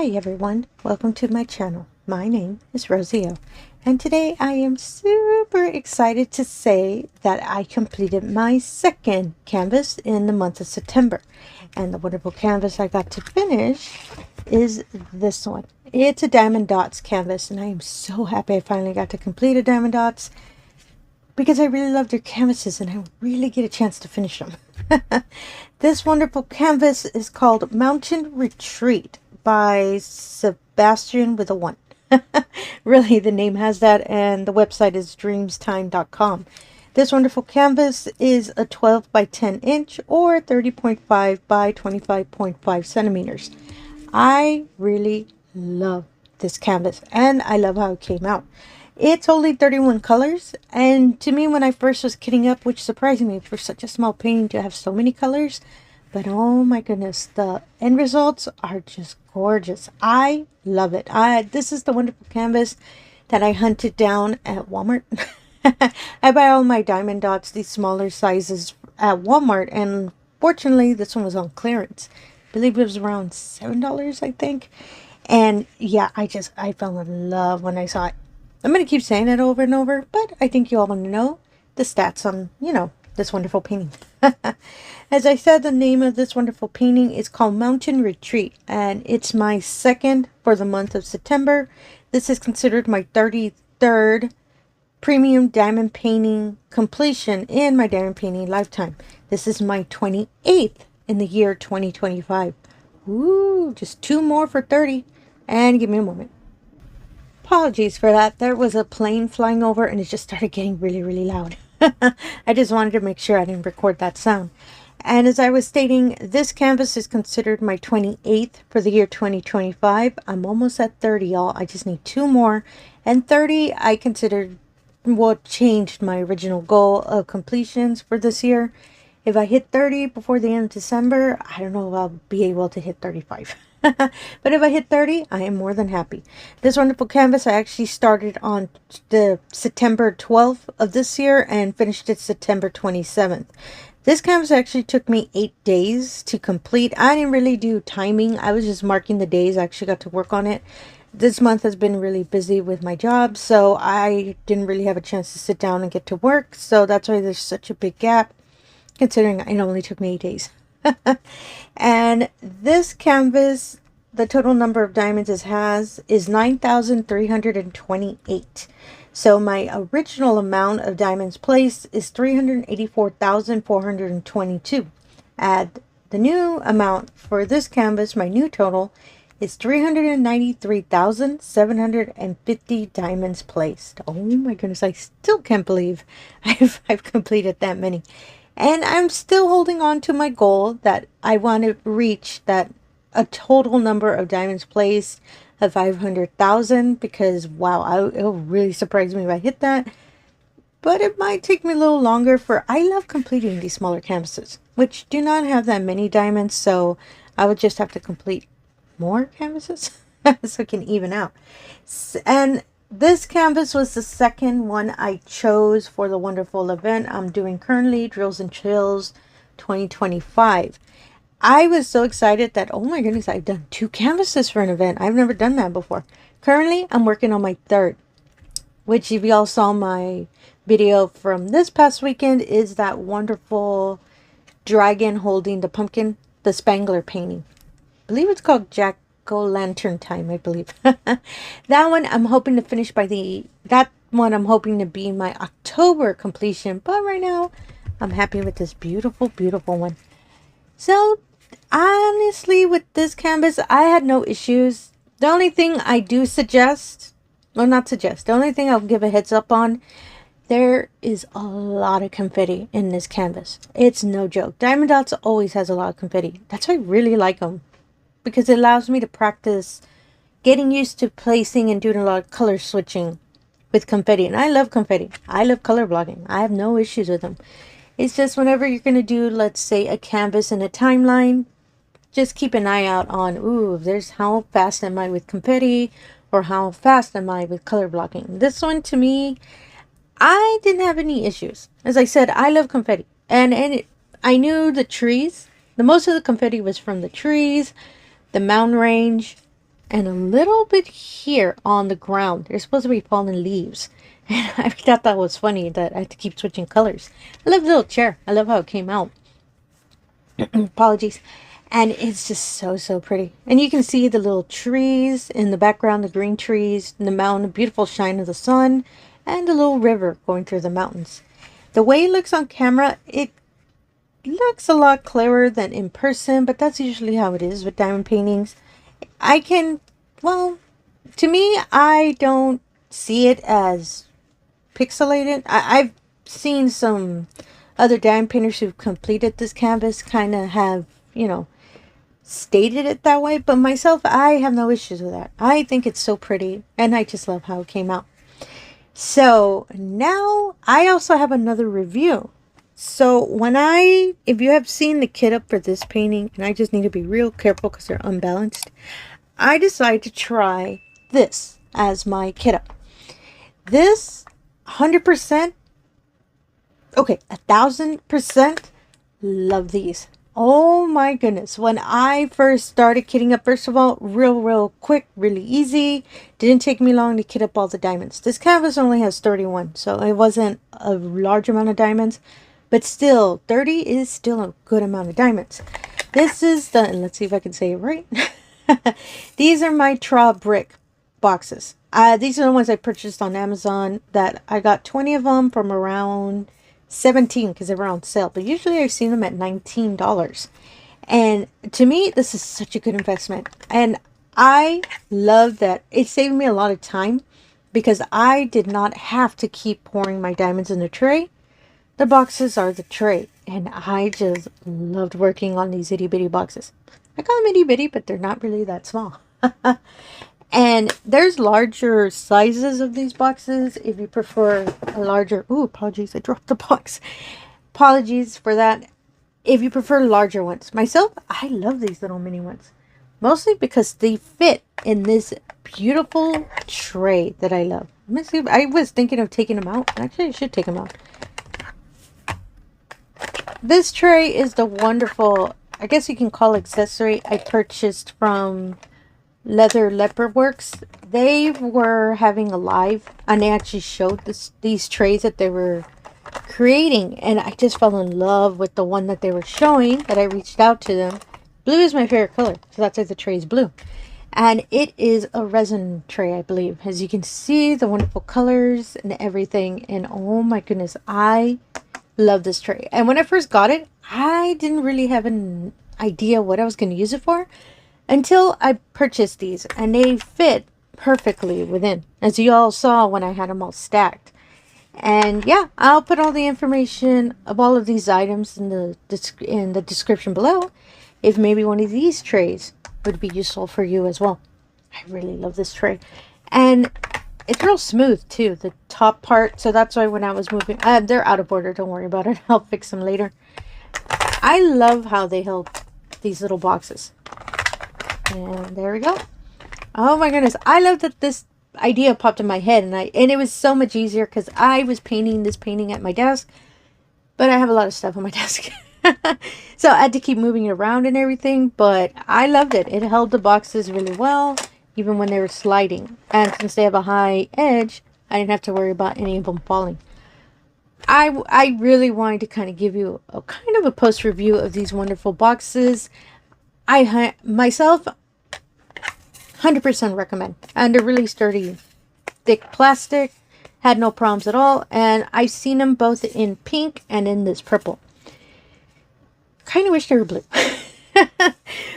Hi everyone, welcome to my channel. My name is Rosy O, and today I am super excited to say that I completed my second canvas in the month of September. And the wonderful canvas I got to finish is this one. It's a diamonddotz canvas, and I am so happy I finally got to complete a diamonddotz because I really love their canvases and I really get a chance to finish them. This wonderful canvas is called Mountain Retreat by Sebastian with a 1. Really, the name has that, and the website is dreamstime.com. This wonderful canvas is a 12 by 10 inch or 30.5 by 25.5 centimeters. I really love this canvas and I love how it came out. It's only 31 colors, and to me when I first was kitting up, which surprised me for such a small painting to have so many colors, but oh my goodness, the end results are just gorgeous. I love it. This is the wonderful canvas that I hunted down at Walmart. I buy all my diamonddots, these smaller sizes, at Walmart, and fortunately this one was on clearance. I believe it was around $7, I think. And yeah, I fell in love when I saw it. I'm going to keep saying it over and over, but I think you all want to know the stats on, this wonderful painting. As I said, the name of this wonderful painting is called Mountain Retreat, and it's my second for the month of September. This is considered my 33rd premium diamond painting completion in my diamond painting lifetime. This is my 28th in the year 2025. Ooh, just 2 more for 30. And give me a moment. Apologies for that. There was a plane flying over and it just started getting really, really loud. I just wanted to make sure I didn't record that sound. And as I was stating, this canvas is considered my 28th for the year 2025. I'm almost at 30, y'all. I just need 2 more. And 30, I considered what changed my original goal of completions for this year. If I hit 30 before the end of December, I don't know if I'll be able to hit 35. But if I hit 30, I am more than happy. This wonderful canvas I actually started on the September 12th of this year and finished it September 27th. This canvas actually took me 8 days to complete. I didn't really do timing. I was just marking the days I actually got to work on it. This month has been really busy with my job, so I didn't really have a chance to sit down and get to work. So that's why there's such a big gap, considering it only took me 8 days. And this canvas, the total number of diamonds it has is 9,328. So my original amount of diamonds placed is 384,422. Add the new amount for this canvas, my new total is 393,750 diamonds placed. Oh my goodness, I still can't believe I've completed that many. And I'm still holding on to my goal that I want to reach a total number of diamonds placed of 500,000, because wow, it'll really surprise me if I hit that. But it might take me a little longer, for I love completing these smaller canvases, which do not have that many diamonds, so I would just have to complete more canvases so it can even out. And this canvas was the second one I chose for the wonderful event I'm doing currently, Drills and Chills 2025. I was so excited that, oh my goodness, I've done 2 canvases for an event. I've never done that before. Currently, I'm working on my 3rd, which if y'all saw my video from this past weekend, is that wonderful dragon holding the pumpkin, the Spangler painting. I believe it's called Jack-o'-lantern time, I believe. That one I'm hoping to finish that one I'm hoping to be my October completion, but right now I'm happy with this beautiful, beautiful one. So honestly, with this canvas, I had no issues. The only thing I do suggest, well, not suggest, the only thing I'll give a heads up on, there is a lot of confetti in this canvas. It's no joke. Diamonddots always has a lot of confetti. That's why I really like them, because it allows me to practice getting used to placing and doing a lot of color switching with confetti. And I love confetti. I love color blocking. I have no issues with them. It's just whenever you're going to do, let's say, a canvas in a timeline, just keep an eye out on, ooh, there's how fast am I with confetti, or how fast am I with color blocking. This one, to me, I didn't have any issues. As I said, I love confetti. And I knew the trees. The most of the confetti was from the trees, the mountain range, and a little bit here on the ground. There's supposed to be fallen leaves. And I thought that was funny that I had to keep switching colors. I love the little chair. I love how it came out. Apologies. And it's just so, so pretty. And you can see the little trees in the background, the green trees, and the mountain, the beautiful shine of the sun, and the little river going through the mountains. The way it looks on camera, it looks a lot clearer than in person, but that's usually how it is with diamond paintings. Well, to me, I don't see it as pixelated. I've seen some other diamond painters who've completed this canvas kind of have, stated it that way, but myself, I have no issues with that. I think it's so pretty, and I just love how it came out. So now I also have another review. So if you have seen the kit up for this painting, and I just need to be real careful because they're unbalanced, I decided to try this as my kit up. This 100%, okay, 1000% love these. Oh my goodness. When I first started kitting up, first of all, real quick, really easy. Didn't take me long to kit up all the diamonds. This canvas only has 31, so it wasn't a large amount of diamonds, but still, 30 is still a good amount of diamonds. This is and let's see if I can say it right. These are my brick boxes. These are the ones I purchased on Amazon that I got 20 of them from around 17 because they were on sale, but usually I've seen them at $19. And to me, this is such a good investment, and I love that it saved me a lot of time because I did not have to keep pouring my diamonds in the tray. The boxes are the tray, and I just loved working on these itty bitty boxes. I call them itty bitty, but they're not really that small. And there's larger sizes of these boxes if you prefer a larger... Ooh, apologies, I dropped the box. Apologies for that. If you prefer larger ones. Myself, I love these little mini ones. Mostly because they fit in this beautiful tray that I love. Let me see. I was thinking of taking them out. Actually, I should take them out. This tray is the wonderful, I guess you can call accessory I purchased from Leatherworks. They were having a live and they actually showed these trays that they were creating, and I just fell in love with the one that they were showing. That I reached out to them. Blue is my favorite color, so that's why the tray is blue, and it is a resin tray, I believe. As you can see, the wonderful colors and everything, and oh my goodness, I love this tray. And when I first got it, I didn't really have an idea what I was going to use it for until I purchased these, and they fit perfectly within, as you all saw when I had them all stacked. And yeah, I'll put all the information of all of these items in the description below, if maybe one of these trays would be useful for you as well. I really love this tray, and it's real smooth too, the top part. So that's why when I was moving, they're out of order, don't worry about it, I'll fix them later. I love how they held these little boxes. And there we go. Oh my goodness, I love that this idea popped in my head, and it was so much easier because I was painting this painting at my desk, but I have a lot of stuff on my desk. So I had to keep moving it around and everything, but I loved it. It held the boxes really well, even when they were sliding. And since they have a high edge, I didn't have to worry about any of them falling. I really wanted to kind of give you a kind of a post review of these wonderful boxes. I myself 100% recommend, and they're really sturdy, thick plastic, had no problems at all. And I've seen them both in pink and in this purple. Kind of wish they were blue.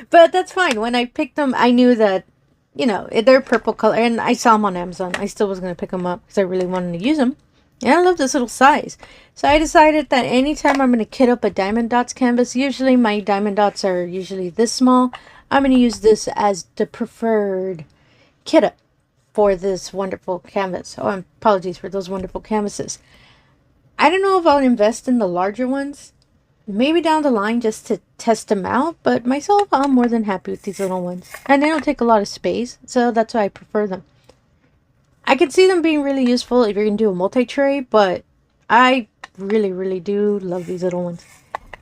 But that's fine. When I picked them, I knew that, you know, they're purple color, and I saw them on Amazon. I still was going to pick them up because I really wanted to use them. And I love this little size. So I decided that anytime I'm going to kit up a diamonddotz canvas, usually my diamonddotz are usually this small, I'm going to use this as the preferred kit up for this wonderful canvas. Oh, apologies for those wonderful canvases. I don't know if I'll invest in the larger ones. Maybe down the line just to test them out. But myself, I'm more than happy with these little ones. And they don't take a lot of space, so that's why I prefer them. I can see them being really useful if you're going to do a multi-tray, but I really, really do love these little ones.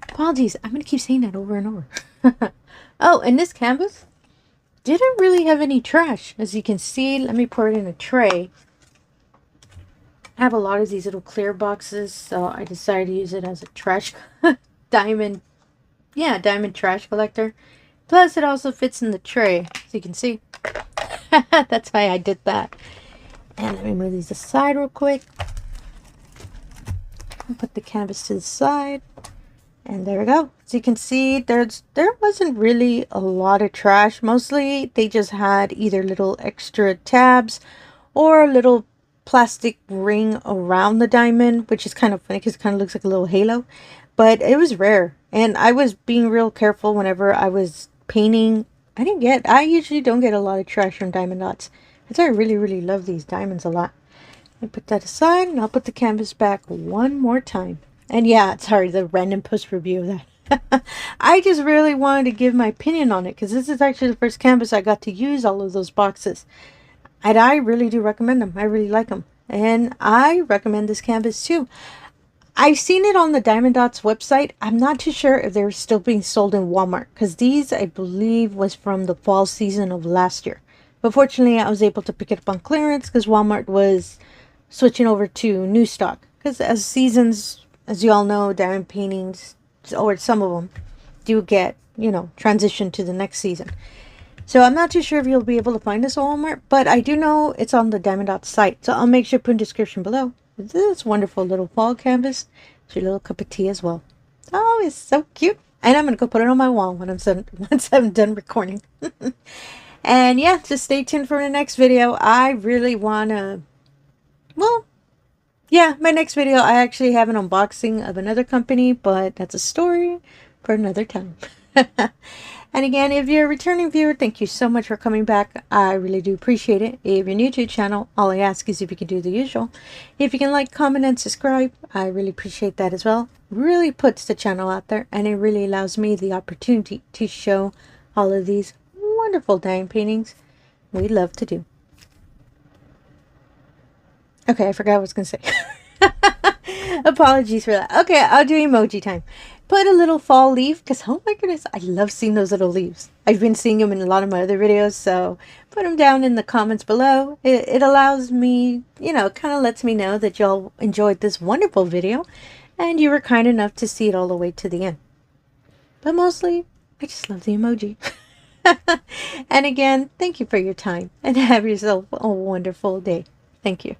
Apologies, I'm going to keep saying that over and over. Oh, and this canvas, didn't really have any trash. As you can see, let me pour it in a tray. I have a lot of these little clear boxes, so I decided to use it as a trash diamond trash collector. Plus it also fits in the tray, as you can see. That's why I did that. And let me move these aside real quick. I'll put the canvas to the side. And there we go. As you can see, there wasn't really a lot of trash. Mostly they just had either little extra tabs or a little plastic ring around the diamond, which is kind of funny because it kind of looks like a little halo. But it was rare. And I was being real careful whenever I was painting. I usually don't get a lot of trash from Diamondotz. That's why I really, really love these diamonds a lot. I put that aside and I'll put the canvas back one more time. And yeah, sorry, the random post review of that. I just really wanted to give my opinion on it because this is actually the first canvas I got to use all of those boxes. And I really do recommend them. I really like them. And I recommend this canvas too. I've seen it on the Diamonddotz website. I'm not too sure if they're still being sold in Walmart because these, I believe, was from the fall season of last year. But fortunately, I was able to pick it up on clearance because Walmart was switching over to new stock. Because as seasons, as you all know, diamond paintings, or some of them, do get, transition to the next season. So I'm not too sure if you'll be able to find this at Walmart, but I do know it's on the Diamonddotz site. So I'll make sure to put in the description below. This wonderful little fall canvas. It's your little cup of tea as well. Oh, it's so cute. And I'm going to go put it on my wall when once I'm done recording. And yeah, just stay tuned for the next video. I really want to, my next video, I actually have an unboxing of another company, but that's a story for another time. And again, if you're a returning viewer, thank you so much for coming back. I really do appreciate it. If you're new to the channel, all I ask is if you can do the usual. If you can like, comment, and subscribe, I really appreciate that as well. Really puts the channel out there, and it really allows me the opportunity to show all of these wonderful diamond paintings we love to do. Okay, I forgot what I was going to say. Apologies for that. Okay, I'll do emoji time. Put a little fall leaf because, oh my goodness, I love seeing those little leaves. I've been seeing them in a lot of my other videos, so put them down in the comments below. It allows me, kind of lets me know that y'all enjoyed this wonderful video and you were kind enough to see it all the way to the end. But mostly, I just love the emoji. And again, thank you for your time and have yourself a wonderful day. Thank you.